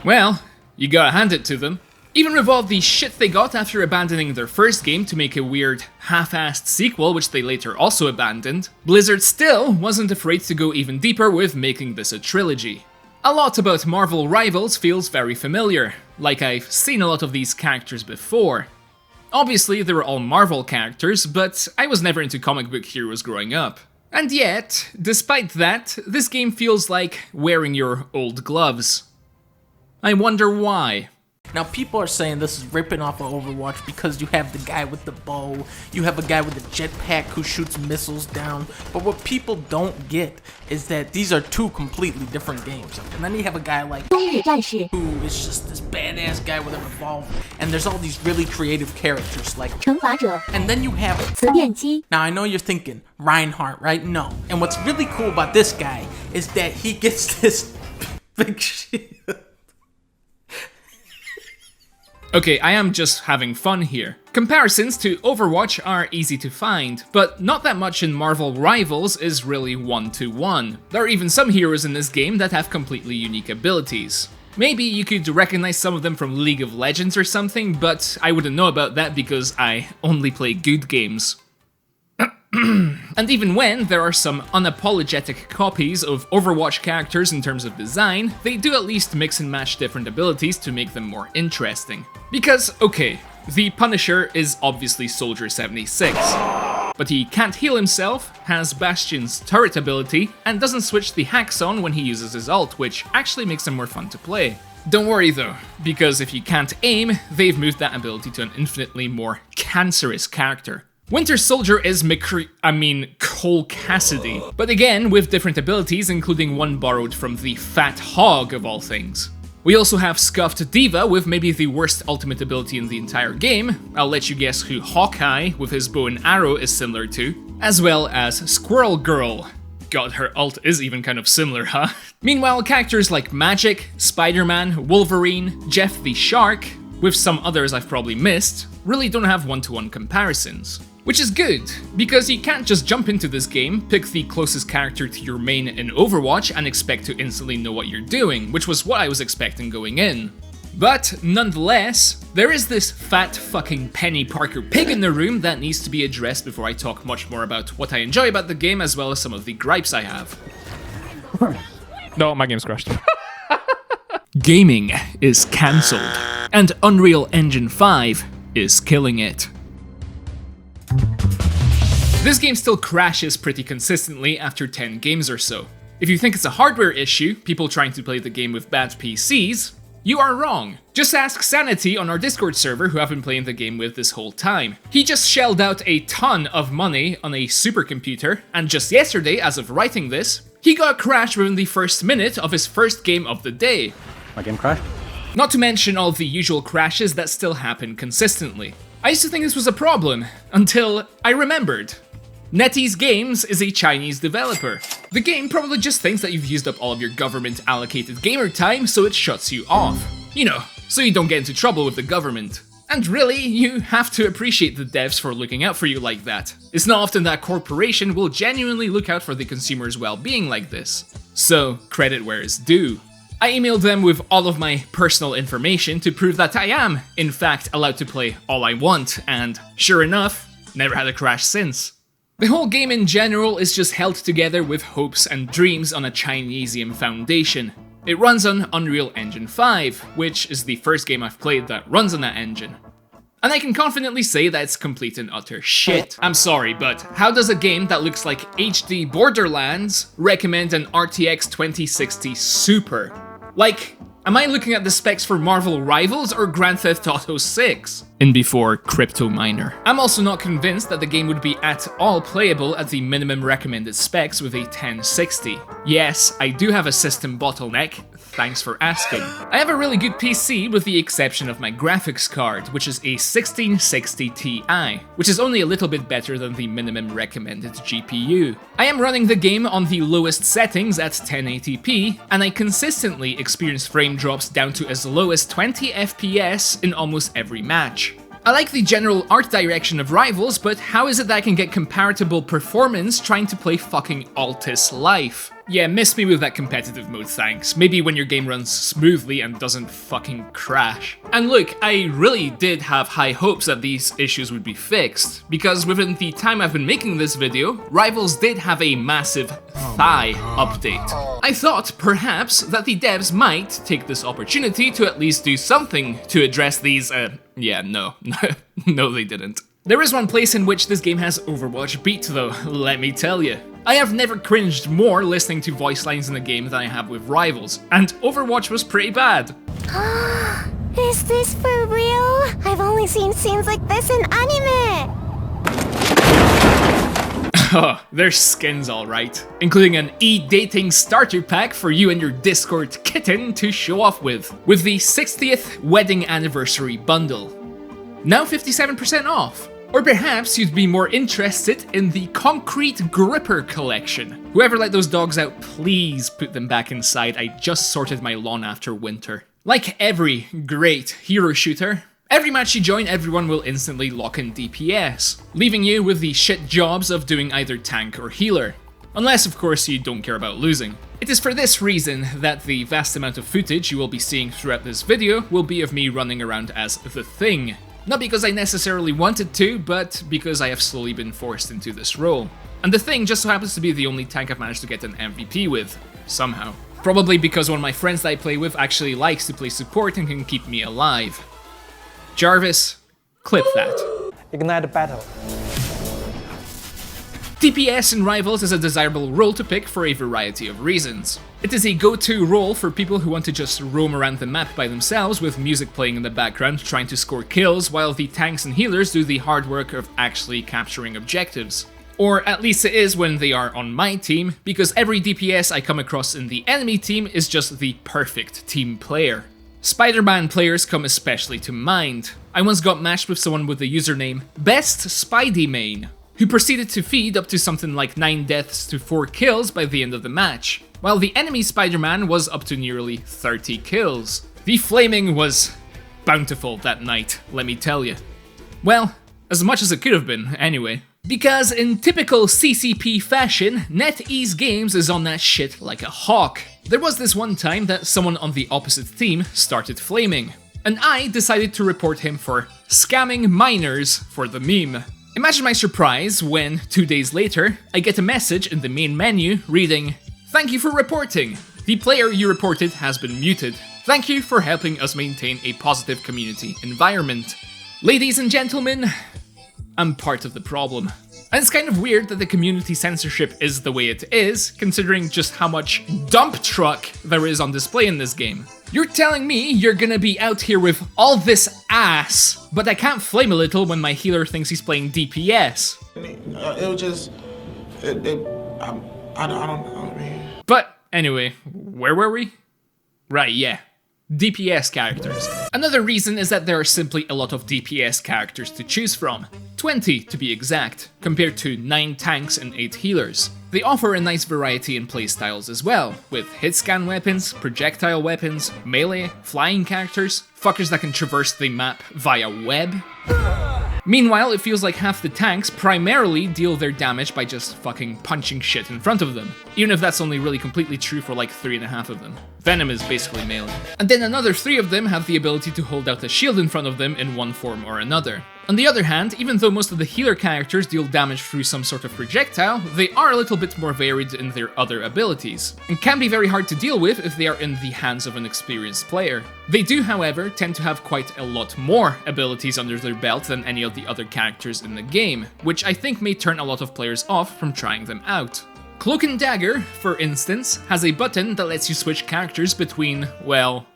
Well, you gotta hand it to them. Even with all the shit they got after abandoning their first game to make a weird, half-assed sequel which they later also abandoned, Blizzard still wasn't afraid to go even deeper with making this a trilogy. A lot about Marvel Rivals feels very familiar, like I've seen a lot of these characters before. Obviously they were all Marvel characters, but I was never into comic book heroes growing up. And yet, despite that, this game feels like wearing your old gloves. I wonder why. Now people are saying this is ripping off of Overwatch because you have the guy with the bow, you have a guy with a jetpack who shoots missiles down, but what people don't get is that these are two completely different games. And then you have a guy like who is just this badass guy with a revolver, and there's all these really creative characters like and then you have now I know you're thinking Reinhardt, right? No. And what's really cool about this guy is that he gets this big shield. Okay, I am just having fun here. Comparisons to Overwatch are easy to find, but not that much in Marvel Rivals is really one-to-one. There are even some heroes in this game that have completely unique abilities. Maybe you could recognize some of them from League of Legends or something, but I wouldn't know about that because I only play good games. And even when there are some unapologetic copies of Overwatch characters in terms of design, they do at least mix and match different abilities to make them more interesting. Because, okay, the Punisher is obviously Soldier 76, but he can't heal himself, has Bastion's turret ability, and doesn't switch the hacks on when he uses his ult, which actually makes him more fun to play. Don't worry though, because if you can't aim, they've moved that ability to an infinitely more cancerous character. Winter Soldier is Cole Cassidy, but again with different abilities, including one borrowed from the Fat Hog of all things. We also have Scuffed Diva with maybe the worst ultimate ability in the entire game. I'll let you guess who Hawkeye with his bow and arrow is similar to, as well as Squirrel Girl. God, her ult is even kind of similar, huh? Meanwhile, characters like Magic, Spider-Man, Wolverine, Jeff the Shark, with some others I've probably missed, really don't have one-to-one comparisons. Which is good, because you can't just jump into this game, pick the closest character to your main in Overwatch and expect to instantly know what you're doing, which was what I was expecting going in. But nonetheless, there is this fat fucking Penny Parker pig in the room that needs to be addressed before I talk much more about what I enjoy about the game as well as some of the gripes I have. No, my game's crashed. Gaming is cancelled, and Unreal Engine 5 is killing it. This game still crashes pretty consistently after 10 games or so. If you think it's a hardware issue, people trying to play the game with bad PCs, you are wrong. Just ask Sanity on our Discord server who I've been playing the game with this whole time. He just shelled out a ton of money on a supercomputer, and just yesterday, as of writing this, he got a crash within the first minute of his first game of the day. My game crashed? Not to mention all the usual crashes that still happen consistently. I used to think this was a problem, until I remembered. NetEase Games is a Chinese developer. The game probably just thinks that you've used up all of your government-allocated gamer time, so it shuts you off. You know, so you don't get into trouble with the government. And really, you have to appreciate the devs for looking out for you like that. It's not often that a corporation will genuinely look out for the consumer's well-being like this. So, credit where it's due. I emailed them with all of my personal information to prove that I am, in fact, allowed to play all I want, and sure enough, never had a crash since. The whole game in general is just held together with hopes and dreams on a Chinesium foundation. It runs on Unreal Engine 5, which is the first game I've played that runs on that engine. And I can confidently say that it's complete and utter shit. I'm sorry, but how does a game that looks like HD Borderlands recommend an RTX 2060 Super? Like, am I looking at the specs for Marvel Rivals or Grand Theft Auto 6? In before Crypto Miner. I'm also not convinced that the game would be at all playable at the minimum recommended specs with a 1060. Yes, I do have a system bottleneck, thanks for asking. I have a really good PC with the exception of my graphics card, which is a 1660 Ti, which is only a little bit better than the minimum recommended GPU. I am running the game on the lowest settings at 1080p, and I consistently experience frame drops down to as low as 20 FPS in almost every match. I like the general art direction of Rivals, but how is it that I can get comparable performance trying to play fucking Altis Life? Yeah, miss me with that competitive mode, thanks. Maybe when your game runs smoothly and doesn't fucking crash. And look, I really did have high hopes that these issues would be fixed, because within the time I've been making this video, Rivals did have a massive thigh update. I thought, perhaps, that the devs might take this opportunity to at least do something to address these, yeah, no, no they didn't. There is one place in which this game has Overwatch beat though, let me tell you. I have never cringed more listening to voice lines in a game than I have with Rivals, and Overwatch was pretty bad. Is this for real? I've only seen scenes like this in anime! Oh, there's skins alright, including an e-dating starter pack for you and your Discord kitten to show off with the 60th wedding anniversary bundle. Now 57% off. Or perhaps you'd be more interested in the Concrete Gripper collection. Whoever let those dogs out, please put them back inside. I just sorted my lawn after winter. Like every great hero shooter, every match you join, everyone will instantly lock in DPS, leaving you with the shit jobs of doing either tank or healer. Unless, of course, you don't care about losing. It is for this reason that the vast amount of footage you will be seeing throughout this video will be of me running around as the Thing. Not because I necessarily wanted to, but because I have slowly been forced into this role. And the Thing just so happens to be the only tank I've managed to get an MVP with, somehow. Probably because one of my friends that I play with actually likes to play support and can keep me alive. Jarvis, clip that. Ignite the battle. DPS in Rivals is a desirable role to pick for a variety of reasons. It is a go-to role for people who want to just roam around the map by themselves with music playing in the background trying to score kills while the tanks and healers do the hard work of actually capturing objectives. Or at least it is when they are on my team, because every DPS I come across in the enemy team is just the perfect team player. Spider-Man players come especially to mind. I once got matched with someone with the username BestSpideyMain, who proceeded to feed up to something like 9 deaths to 4 kills by the end of the match, while the enemy Spider-Man was up to nearly 30 kills. The flaming was bountiful that night, let me tell you. Well, as much as it could have been, anyway. Because in typical CCP fashion, NetEase Games is on that shit like a hawk. There was this one time that someone on the opposite team started flaming, and I decided to report him for scamming minors for the meme. Imagine my surprise when, 2 days later, I get a message in the main menu reading, "Thank you for reporting. The player you reported has been muted. Thank you for helping us maintain a positive community environment." Ladies and gentlemen, I'm part of the problem. And it's kind of weird that the community censorship is the way it is, considering just how much dump truck there is on display in this game. You're telling me you're gonna be out here with all this ass, but I can't flame a little when my healer thinks he's playing DPS. It was just, I don't know, man. But anyway, where were we? Right, yeah. DPS characters. Another reason is that there are simply a lot of DPS characters to choose from. 20 to be exact, compared to 9 tanks and 8 healers. They offer a nice variety in playstyles as well, with hit scan weapons, projectile weapons, melee, flying characters, fuckers that can traverse the map via web. Meanwhile, it feels like half the tanks primarily deal their damage by just fucking punching shit in front of them, even if that's only really completely true for like 3.5 of them. Venom is basically melee. And then another 3 of them have the ability to hold out a shield in front of them in one form or another. On the other hand, even though most of the healer characters deal damage through some sort of projectile, they are a little bit more varied in their other abilities, and can be very hard to deal with if they are in the hands of an experienced player. They do, however, tend to have quite a lot more abilities under their belt than any of the other characters in the game, which I think may turn a lot of players off from trying them out. Cloak and Dagger, for instance, has a button that lets you switch characters between, well,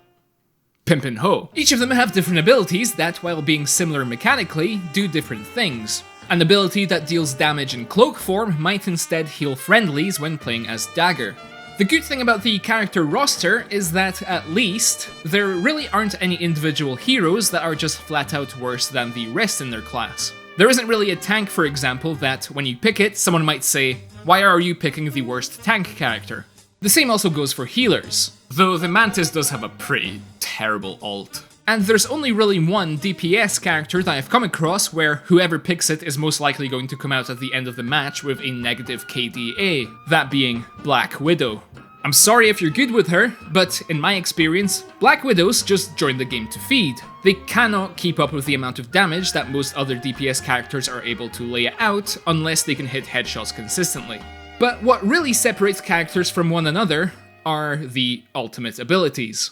Pimp and Ho. Each of them have different abilities that, while being similar mechanically, do different things. An ability that deals damage in cloak form might instead heal friendlies when playing as Dagger. The good thing about the character roster is that, at least, there really aren't any individual heroes that are just flat out worse than the rest in their class. There isn't really a tank, for example, that, when you pick it, someone might say, "Why are you picking the worst tank character?" The same also goes for healers, though the Mantis does have a pretty terrible ult. And there's only really one DPS character that I've come across where whoever picks it is most likely going to come out at the end of the match with a negative KDA, that being Black Widow. I'm sorry if you're good with her, but in my experience, Black Widows just join the game to feed. They cannot keep up with the amount of damage that most other DPS characters are able to lay out unless they can hit headshots consistently. But what really separates characters from one another are the ultimate abilities.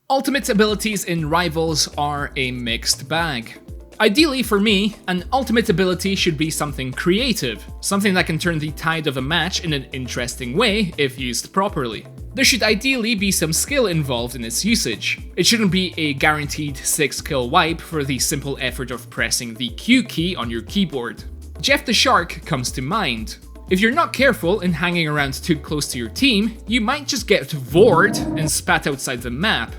Ultimate abilities in Rivals are a mixed bag. Ideally for me, an ultimate ability should be something creative, something that can turn the tide of a match in an interesting way if used properly. There should ideally be some skill involved in its usage. It shouldn't be a guaranteed 6-kill wipe for the simple effort of pressing the Q key on your keyboard. Jeff the Shark comes to mind. If you're not careful in hanging around too close to your team, you might just get vored and spat outside the map.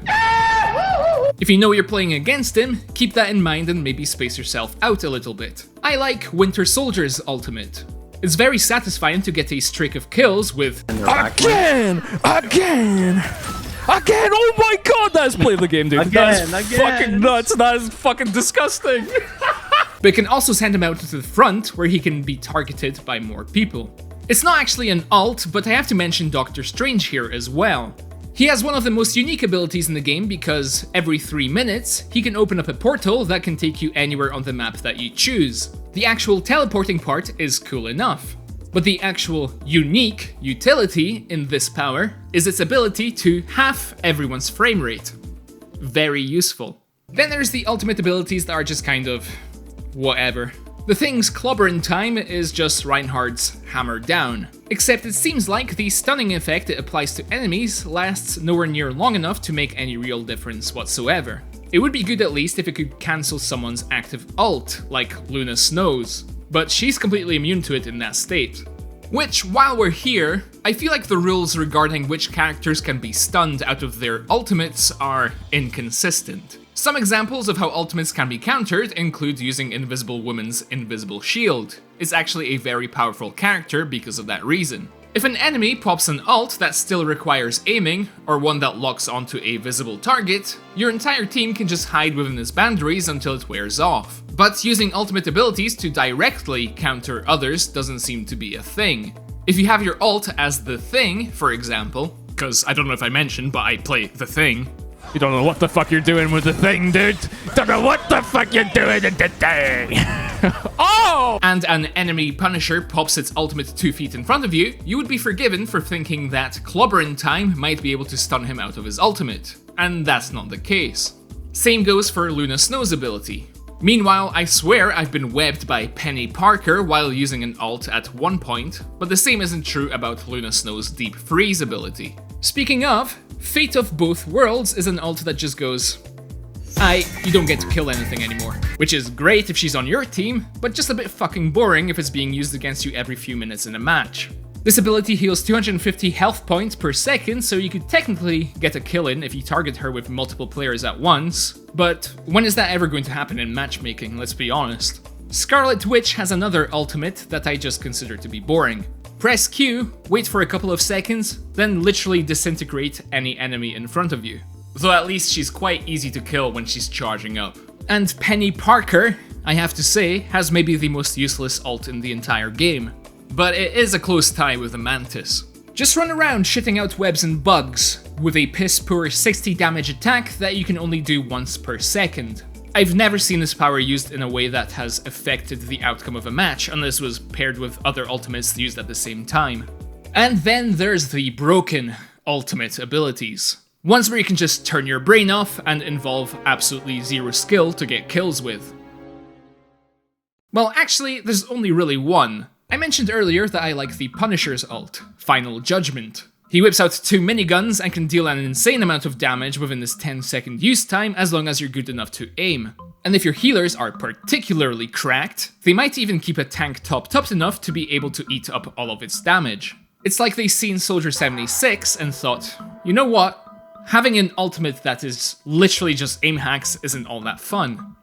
If you know you're playing against him, keep that in mind and maybe space yourself out a little bit. I like Winter Soldier's ultimate. It's very satisfying to get a streak of kills with Again! Oh my god, that's play the game, dude. That's fucking nuts. That is fucking disgusting. But it can also send him out to the front where he can be targeted by more people. It's not actually an ult, but I have to mention Doctor Strange here as well. He has one of the most unique abilities in the game because every 3 minutes, he can open up a portal that can take you anywhere on the map that you choose. The actual teleporting part is cool enough, but the actual unique utility in this power is its ability to half everyone's frame rate. Very useful. Then there's the ultimate abilities that are just kind of whatever. The Thing's Clobbering Time is just Reinhardt's Hammer Down, except it seems like the stunning effect it applies to enemies lasts nowhere near long enough to make any real difference whatsoever. It would be good at least if it could cancel someone's active ult, like Luna Snow's, but she's completely immune to it in that state. Which, while we're here, I feel like the rules regarding which characters can be stunned out of their ultimates are inconsistent. Some examples of how ultimates can be countered include using Invisible Woman's Invisible Shield. It's actually a very powerful character because of that reason. If an enemy pops an ult that still requires aiming, or one that locks onto a visible target, your entire team can just hide within its boundaries until it wears off. But using ultimate abilities to directly counter others doesn't seem to be a thing. If you have your ult as the Thing, for example, because I don't know if I mentioned, but I play the Thing. You don't know what the fuck you're doing with the Thing, dude. Don't know what the fuck you're doing with the Thing. Oh! And an enemy Punisher pops its ultimate 2 feet in front of you, you would be forgiven for thinking that Clobbering Time might be able to stun him out of his ultimate. And that's not the case. Same goes for Luna Snow's ability. Meanwhile, I swear I've been webbed by Penny Parker while using an ult at one point, but the same isn't true about Luna Snow's Deep Freeze ability. Speaking of, Fate of Both Worlds is an ult that just goes, you don't get to kill anything anymore. Which is great if she's on your team, but just a bit fucking boring if it's being used against you every few minutes in a match. This ability heals 250 health points per second, so you could technically get a kill in if you target her with multiple players at once, but when is that ever going to happen in matchmaking, let's be honest? Scarlet Witch has another ultimate that I just consider to be boring. Press Q, wait for a couple of seconds, then literally disintegrate any enemy in front of you. Though at least she's quite easy to kill when she's charging up. And Penny Parker, I have to say, has maybe the most useless ult in the entire game. But it is a close tie with the Mantis. Just run around shitting out webs and bugs, with a piss poor 60 damage attack that you can only do once per second. I've never seen this power used in a way that has affected the outcome of a match, unless it was paired with other ultimates used at the same time. And then there's the broken ultimate abilities. Ones where you can just turn your brain off and involve absolutely zero skill to get kills with. Well, actually, there's only really one. I mentioned earlier that I like the Punisher's ult, Final Judgment. He whips out 2 miniguns and can deal an insane amount of damage within this 10-second use time as long as you're good enough to aim. And if your healers are particularly cracked, they might even keep a tank topped up enough to be able to eat up all of its damage. It's like they've seen Soldier 76 and thought, you know what? Having an ultimate that is literally just aim hacks isn't all that fun.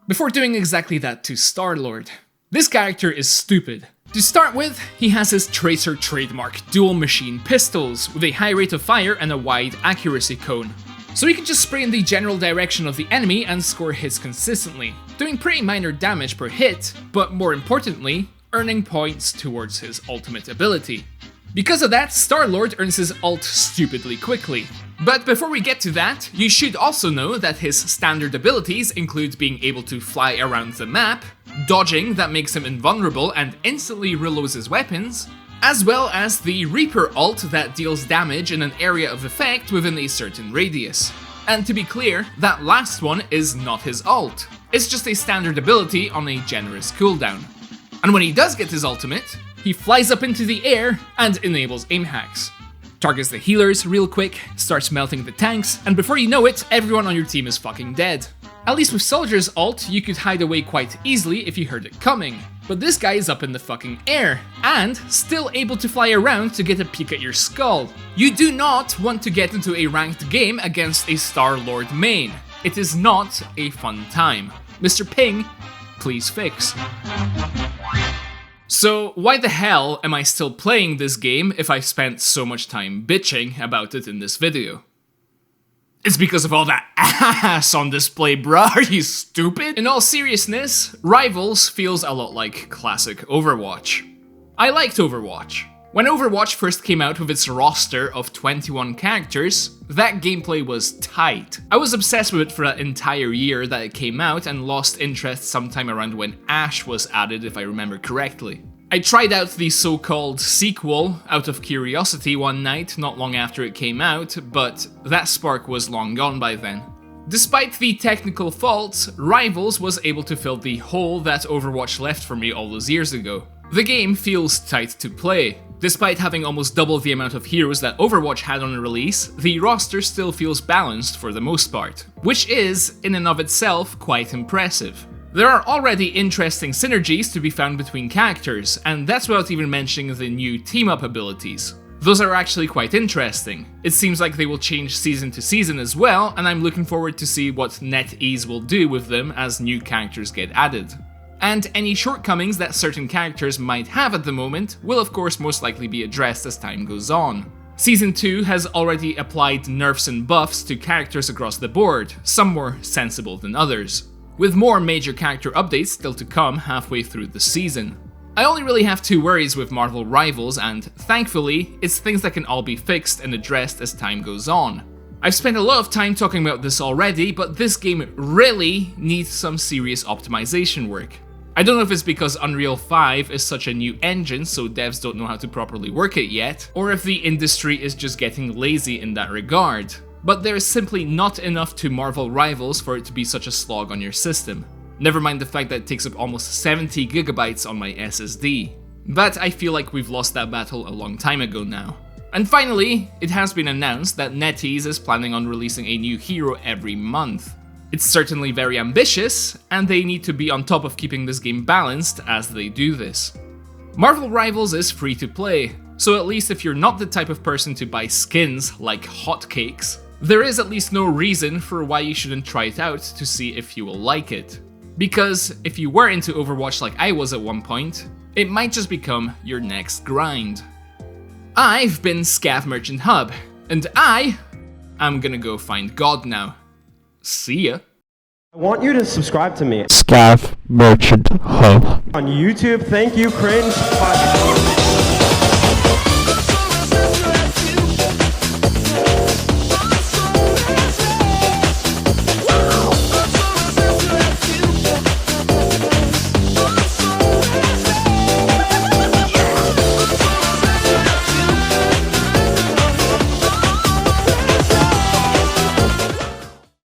Before doing exactly that to Star-Lord, this character is stupid. To start with, he has his Tracer trademark dual machine pistols with a high rate of fire and a wide accuracy cone. So he can just spray in the general direction of the enemy and score hits consistently, doing pretty minor damage per hit, but more importantly, earning points towards his ultimate ability. Because of that, Star-Lord earns his ult stupidly quickly. But before we get to that, you should also know that his standard abilities include being able to fly around the map, dodging that makes him invulnerable and instantly reloads his weapons, as well as the Reaper ult that deals damage in an area of effect within a certain radius. And to be clear, that last one is not his ult. It's just a standard ability on a generous cooldown. And when he does get his ultimate, he flies up into the air and enables aim hacks. Targets the healers real quick, starts melting the tanks, and before you know it, everyone on your team is fucking dead. At least with Soldier's ult, you could hide away quite easily if you heard it coming. But this guy is up in the fucking air, and still able to fly around to get a peek at your skull. You do not want to get into a ranked game against a Star-Lord main. It is not a fun time. Mr. Ping, please fix. So why the hell am I still playing this game if I spent so much time bitching about it in this video? It's because of all that ass on display, bruh, are you stupid? In all seriousness, Rivals feels a lot like classic Overwatch. I liked Overwatch. When Overwatch first came out with its roster of 21 characters, that gameplay was tight. I was obsessed with it for that entire year that it came out and lost interest sometime around when Ashe was added, if I remember correctly. I tried out the so-called sequel out of curiosity one night not long after it came out, but that spark was long gone by then. Despite the technical faults, Rivals was able to fill the hole that Overwatch left for me all those years ago. The game feels tight to play. Despite having almost double the amount of heroes that Overwatch had on release, the roster still feels balanced for the most part, which is, in and of itself, quite impressive. There are already interesting synergies to be found between characters, and that's without even mentioning the new team-up abilities. Those are actually quite interesting. It seems like they will change season to season as well, and I'm looking forward to see what NetEase will do with them as new characters get added. And any shortcomings that certain characters might have at the moment will of course most likely be addressed as time goes on. Season 2 has already applied nerfs and buffs to characters across the board, some more sensible than others, with more major character updates still to come halfway through the season. I only really have two worries with Marvel Rivals, and thankfully, it's things that can all be fixed and addressed as time goes on. I've spent a lot of time talking about this already, but this game really needs some serious optimization work. I don't know if it's because Unreal 5 is such a new engine so devs don't know how to properly work it yet, or if the industry is just getting lazy in that regard. But there is simply not enough to Marvel Rivals for it to be such a slog on your system. Never mind the fact that it takes up almost 70 gigabytes on my SSD. But I feel like we've lost that battle a long time ago now. And finally, it has been announced that NetEase is planning on releasing a new hero every month. It's certainly very ambitious, and they need to be on top of keeping this game balanced as they do this. Marvel Rivals is free to play, so at least if you're not the type of person to buy skins like hotcakes, there is at least no reason for why you shouldn't try it out to see if you will like it. Because if you were into Overwatch like I was at one point, it might just become your next grind. I've been Scav Merchant Hub, and I'm gonna go find God now. See ya. I want you to subscribe to me Scav Merchant Hub on YouTube. Thank you, cringe.